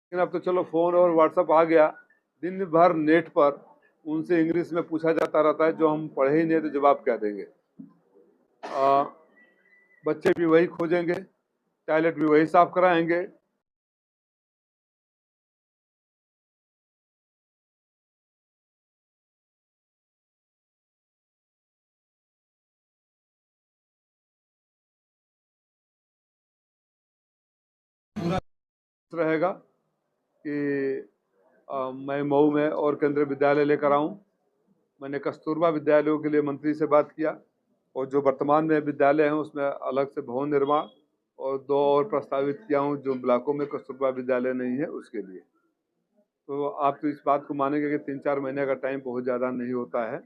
लेकिन अब तो चलो फ़ोन और व्हाट्सएप आ गया, दिन भर नेट पर उनसे इंग्लिश में पूछा जाता रहता है, जो हम पढ़े ही नहीं तो जवाब क्या देंगे। बच्चे भी वही खोजेंगे, टॉयलेट भी वही साफ कराएंगे। पूरा रहेगा कि मैं मऊ में और केंद्रीय विद्यालय लेकर आऊं। मैंने कस्तूरबा विद्यालयों के लिए मंत्री से बात किया, और जो वर्तमान में विद्यालय हैं उसमें अलग से भवन निर्माण और 2 और प्रस्तावित किया हूँ जो ब्लॉकों में कस्तूरबा विद्यालय नहीं है उसके लिए। तो आप तो इस बात को मानेंगे कि 3-4 महीने का टाइम बहुत ज़्यादा नहीं होता है।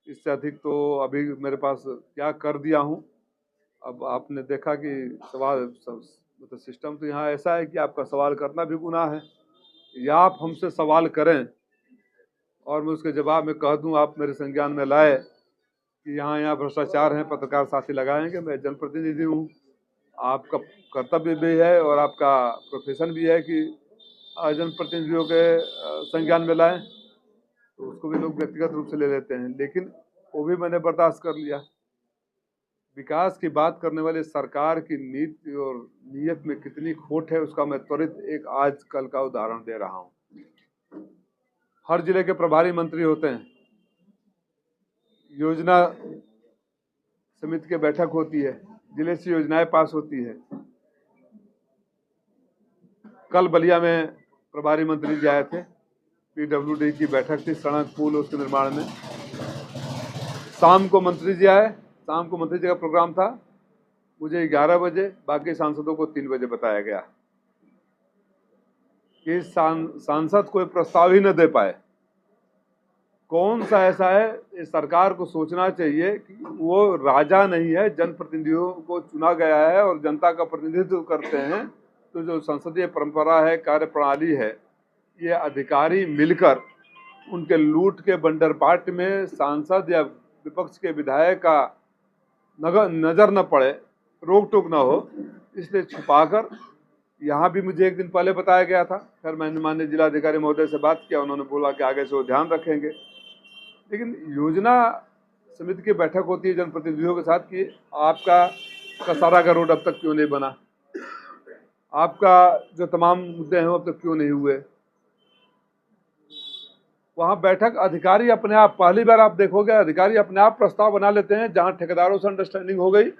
इससे अधिक तो अभी मेरे पास क्या कर दिया हूँ। अब आपने देखा कि मतलब सिस्टम तो यहाँ ऐसा है कि आपका सवाल करना भी गुनाह है, या आप हमसे सवाल करें और मैं उसके जवाब में कह दूं, आप मेरे संज्ञान में लाए कि यहाँ भ्रष्टाचार है, पत्रकार साथी लगाएंगे। मैं जनप्रतिनिधि हूँ, आपका कर्तव्य भी है और आपका प्रोफेशन भी है कि जनप्रतिनिधियों के संज्ञान में लाएं। तो उसको भी लोग व्यक्तिगत रूप से ले लेते हैं, लेकिन वो भी मैंने बर्दाश्त कर लिया। विकास की बात करने वाली सरकार की नीति और नीयत में कितनी खोट है उसका मैं त्वरित एक आज कल का उदाहरण दे रहा हूं। हर जिले के प्रभारी मंत्री होते हैं, योजना समिति की बैठक होती है, जिले से योजनाएं पास होती है। कल बलिया में प्रभारी मंत्री जी आए थे, पीडब्ल्यूडी की बैठक थी, सड़क पुल उसके निर्माण में। शाम को मंत्री जी आए, शाम को मंत्री जी का प्रोग्राम था, मुझे 11 बजे, बाकी सांसदों को 3 बजे बताया गया कि सांसद कोई प्रस्ताव ही न दे पाए। कौन सा ऐसा है, इस सरकार को सोचना चाहिए कि वो राजा नहीं है, जनप्रतिनिधियों को चुना गया है और जनता का प्रतिनिधित्व करते हैं। तो जो संसदीय परंपरा है, कार्य प्रणाली है, ये अधिकारी मिलकर उनके लूट के बंदरबाट में सांसद या विपक्ष के विधायक का नजर न पड़े, रोक टोक न हो, इसलिए छुपाकर। यहाँ भी मुझे एक दिन पहले बताया गया था, फिर मैंने माननीय जिलाधिकारी महोदय से बात किया, उन्होंने बोला कि आगे से वो ध्यान रखेंगे। लेकिन योजना समिति की बैठक होती है जनप्रतिनिधियों के साथ कि आपका कसारा का रोड अब तक क्यों नहीं बना, आपका जो तमाम मुद्दे हैं वो अब तक क्यों नहीं हुए। वहां बैठक अधिकारी अपने आप, पहली बार आप देखोगे अधिकारी अपने आप प्रस्ताव बना लेते हैं। जहां ठेकेदारों से अंडरस्टैंडिंग हो गई,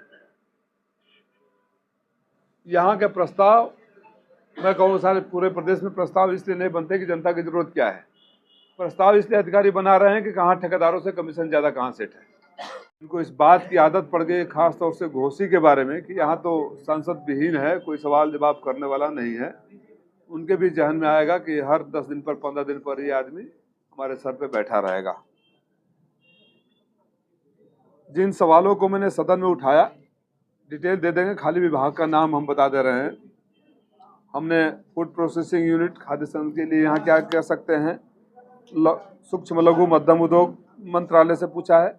यहाँ के प्रस्ताव, मैं कहूँ सारे पूरे प्रदेश में प्रस्ताव इसलिए नहीं बनते कि जनता की जरूरत क्या है, प्रस्ताव इसलिए अधिकारी बना रहे हैं कि कहाँ ठेकेदारों से कमीशन ज्यादा कहाँ सेट है। इनको इस बात की आदत पड़ गई, खास तौर से घोसी के बारे में, कि यहाँ तो संसद विहीन है, कोई सवाल जवाब करने वाला नहीं है। उनके भी जहन में आएगा कि हर 10 दिन पर 15 दिन पर ये आदमी हमारे सर पे बैठा रहेगा। जिन सवालों को मैंने सदन में उठाया, डिटेल दे देंगे, खाली विभाग का नाम हम बता दे रहे हैं। हमने फूड प्रोसेसिंग यूनिट, खाद्य संघ के लिए यहाँ क्या कह सकते हैं, सूक्ष्म लघु मध्यम उद्योग मंत्रालय से पूछा है।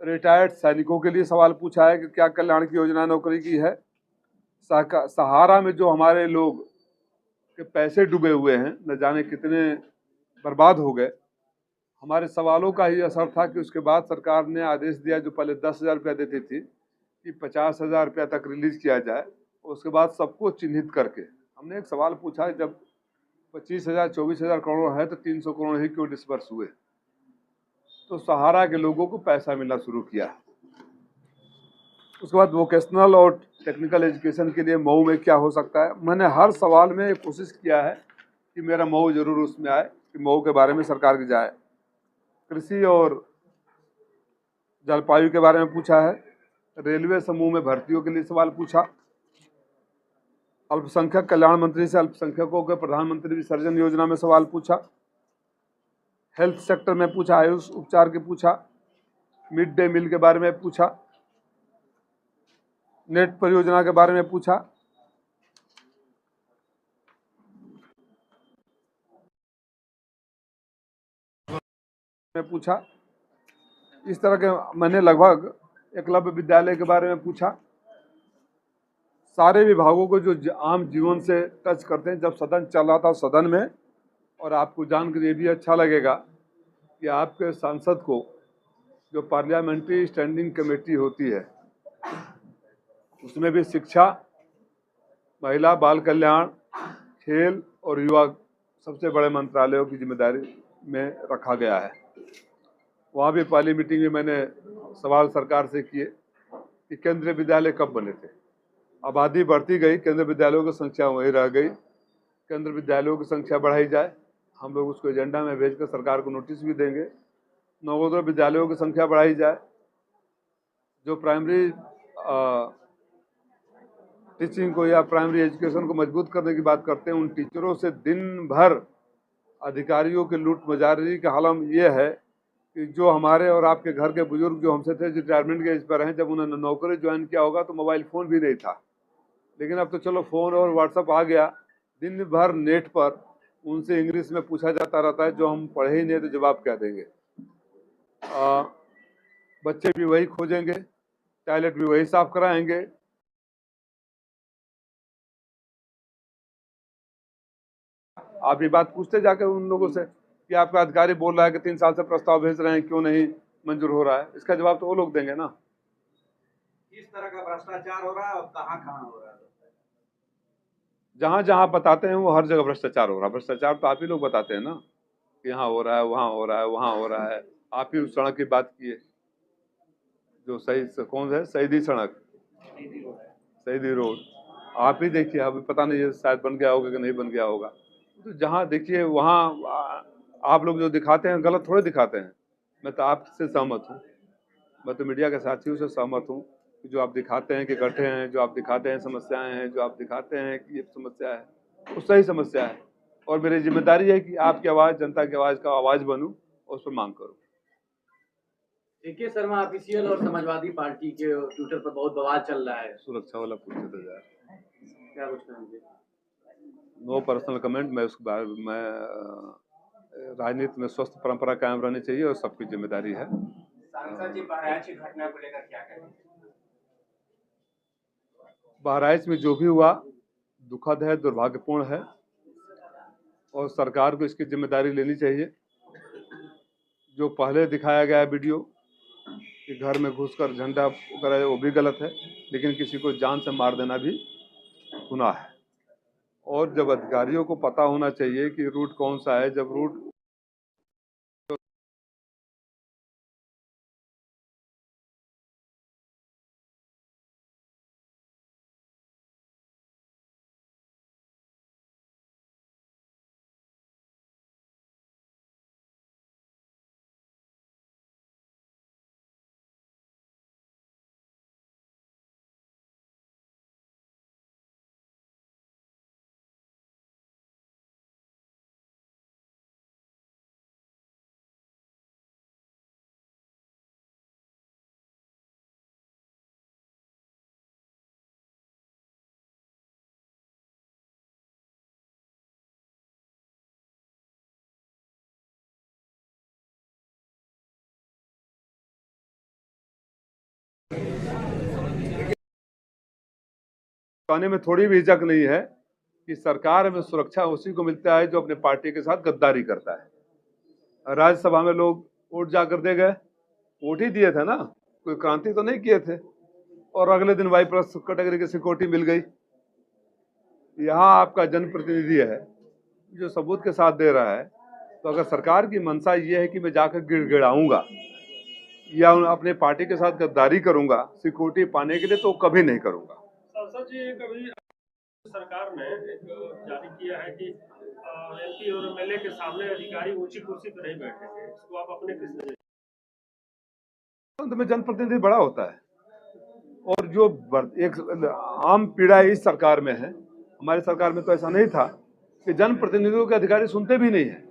रिटायर्ड सैनिकों के लिए सवाल पूछा है कि क्या कल्याण की योजना नौकरी की है। सहारा में जो हमारे लोग के पैसे डूबे हुए हैं, न जाने कितने बर्बाद हो गए, हमारे सवालों का ही असर था कि उसके बाद सरकार ने आदेश दिया, जो पहले 10,000 रुपया देती थी, कि 50,000 रुपया तक रिलीज किया जाए। उसके बाद सबको चिन्हित करके हमने एक सवाल पूछा, जब 25,000 24,000 करोड़ है तो 300 करोड़ ही क्यों डिस्बर्स हुए। तो सहारा के लोगों को पैसा मिलना शुरू किया। उसके बाद वोकेशनल और टेक्निकल एजुकेशन के लिए मऊ में क्या हो सकता है। मैंने हर सवाल में कोशिश किया है कि मेरा मऊ जरूर उसमें आए, कि मऊ के बारे में सरकार की जाए। कृषि और जलवायु के बारे में पूछा है। रेलवे समूह में भर्तियों के लिए सवाल पूछा। अल्पसंख्यक कल्याण मंत्री से अल्पसंख्यकों के प्रधानमंत्री विसर्जन योजना में सवाल पूछा। हेल्थ सेक्टर में पूछा, आयुष उपचार के पूछा, मिड डे मील के बारे में पूछा, नेट परियोजना के बारे में पूछा। इस तरह के मैंने लगभग एकलव्य विद्यालय के बारे में पूछा। सारे विभागों को जो आम जीवन से टच करते हैं। जब सदन चल रहा था सदन में, और आपको जानकर ये भी अच्छा लगेगा कि आपके सांसद को जो पार्लियामेंट्री स्टैंडिंग कमेटी होती है उसमें भी शिक्षा, महिला बाल कल्याण, खेल और युवा सबसे बड़े मंत्रालयों की जिम्मेदारी में रखा गया है। वहाँ भी पहली मीटिंग में मैंने सवाल सरकार से किए कि केंद्रीय विद्यालय कब बने थे। आबादी बढ़ती गई, केंद्रीय विद्यालयों की संख्या वहीं रह गई। केंद्रीय विद्यालयों की संख्या बढ़ाई जाए। हम लोग उसको एजेंडा में भेजकर सरकार को नोटिस भी देंगे। नवोदय विद्यालयों की संख्या बढ़ाई जाए। जो प्राइमरी टीचिंग को या प्राइमरी एजुकेशन को मजबूत करने की बात करते हैं, उन टीचरों से दिन भर अधिकारियों की लूट मजारी का हालम ये है कि जो हमारे और आपके घर के बुजुर्ग जो हमसे थे, जो रिटायरमेंट के एज पर हैं, जब उन्होंने नौकरी ज्वाइन किया होगा तो मोबाइल फ़ोन भी नहीं था। लेकिन अब तो चलो फ़ोन और व्हाट्सअप आ गया। दिन भर नेट पर उनसे इंग्लिश में पूछा जाता रहता है, जो हम पढ़े ही नहीं तो जवाब क्या देंगे। बच्चे भी वही खोजेंगे, टॉयलेट भी वही साफ कराएंगे। आप ये बात पूछते जाकर उन लोगों से कि आपका अधिकारी बोल रहा है कि 3 साल से प्रस्ताव भेज रहे हैं, क्यों नहीं मंजूर हो रहा है? इसका जवाब तो वो लोग देंगे ना। किस तरह का भ्रष्टाचार हो रहा है और कहाँ कहाँ हो रहा है? जहाँ जहाँ बताते हैं वो हर जगह भ्रष्टाचार हो रहा है। भ्रष्टाचार तो आप ही लोग बताते हैं ना कि यहाँ हो रहा है, वहाँ हो रहा है, वहाँ हो रहा है। आप ही उस सड़क की बात किए जो सही कौन है, शहीदी सड़क, शहीदी रोड। आप ही देखिए, अभी पता नहीं है शायद बन गया होगा कि नहीं बन गया होगा। तो जहाँ देखिए वहाँ आप लोग जो दिखाते हैं गलत थोड़े दिखाते हैं। मैं तो आपसे सहमत हूँ, मैं तो मीडिया के साथियों से सहमत हूँ कि जो आप दिखाते हैं कि गड्ढे हैं, जो आप दिखाते हैं समस्याएं हैं, जो आप दिखाते हैं कि ये समस्या है, वो सही समस्या है। और मेरी जिम्मेदारी है कि आपकी आवाज़, जनता की आवाज़ का आवाज़ बनूँ और उस पर मांग करूँ। AK शर्मा ऑफिशियल और समाजवादी पार्टी के ट्विटर पर बहुत बवाल चल रहा है। सुरक्षा वाला पूछते थे यार, क्या कुछ कहेंगे? No personal comment. मैं उसके बारे में राजनीति में स्वस्थ परंपरा कायम रहनी चाहिए और सबकी जिम्मेदारी है। सांसद जी, बहराइच की घटना को लेकर क्या कहेंगे? बहराइच में जो भी हुआ दुखद है, दुर्भाग्यपूर्ण है और सरकार को इसकी जिम्मेदारी लेनी चाहिए। जो पहले दिखाया गया वीडियो कि घर में घुसकर झंडा वगैरह, वो भी गलत है, लेकिन किसी को जान से मार देना भी गुनाह है। और जब अधिकारियों को पता होना चाहिए कि रूट कौन सा है, जब रूट कहने में थोड़ी भी हिचक नहीं है कि सरकार में सुरक्षा उसी को मिलता है जो अपने पार्टी के साथ गद्दारी करता है। राज्यसभा में लोग वोट जाकर दे गए, वोट ही दिए थे ना, कोई क्रांति तो नहीं किए थे। और अगले दिन वाई प्लस कैटेगरी की सिक्योरिटी मिल गई। यहाँ आपका जनप्रतिनिधि है जो सबूत के साथ दे रहा है। तो अगर सरकार की मंशा ये है कि मैं जाकर गिड़गिड़ाऊंगा या अपने पार्टी के साथ गद्दारी करूंगा सिक्योरिटी पाने के लिए, तो कभी नहीं करूंगा। सांसद जी, कभी सरकार ने एक जारी किया है कि MP और MLA के सामने अधिकारी ऊंची कुर्सी पर नहीं बैठेंगे, इसको आप अपने किस नजरिए? अंत में जनप्रतिनिधि बड़ा होता है और जो एक आम पीड़ा इस सरकार में है, हमारी सरकार में तो ऐसा नहीं था कि जनप्रतिनिधियों के अधिकारी सुनते भी नहीं है।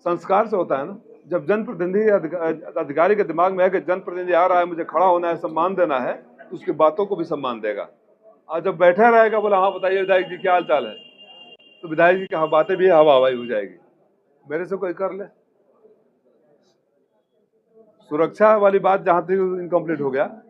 संस्कार से होता है ना, जब जनप्रतिनिधि अधिकारी के दिमाग में है कि जनप्रतिनिधि आ रहा है, मुझे खड़ा होना है, सम्मान देना है, तो उसकी बातों को भी सम्मान देगा। और जब बैठा रहेगा, बोला हाँ बताइए विधायक जी क्या हाल चाल है, तो विधायक जी की बातें भी हवा हवाई हो जाएगी। मेरे से कोई कर ले। सुरक्षा वाली बात जहां तक इनकम्प्लीट हो गया,